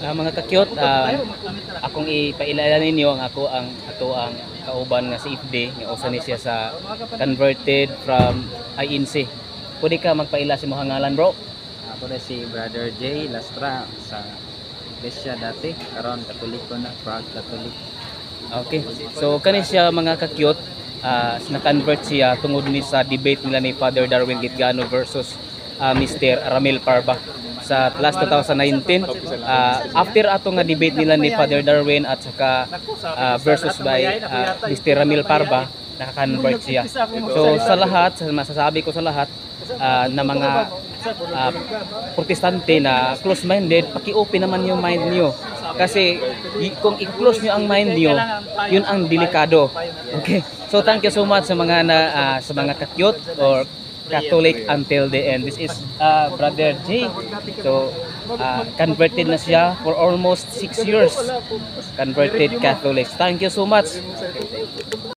Mga ka-cute, akong ipailalan ninyo ang ato ang kauban nga si Ifde nga usa ni siya sa converted from INC. Pwede ka magpaila si mohang ngalan, bro? Ako na si Brother Jay Lastra sa Iglesia dati, karon Katoliko na, proud Catholic. Okay. So kani siya mga ka-cute, na-convert siya tungod ni sa debate nila ni Father Darwin Gitgano versus Mr. Ramil Parba sa last 2019. After ato nga debate nila ni Father Darwin at saka versus by Mr. Ramil Parba, naka-convert siya. So sa lahat, masasabi ko sa lahat na mga protestante na close-minded, paki-open naman yung mind niyo. Kasi kung i-close niyo ang mind niyo, yun ang delikado. Okay. So thank you so much sa mga sa mga ka-cute or Catholic until the end. This is Brother Jay. So converted na siya for almost 6 years. Converted Catholics. Thank you so much.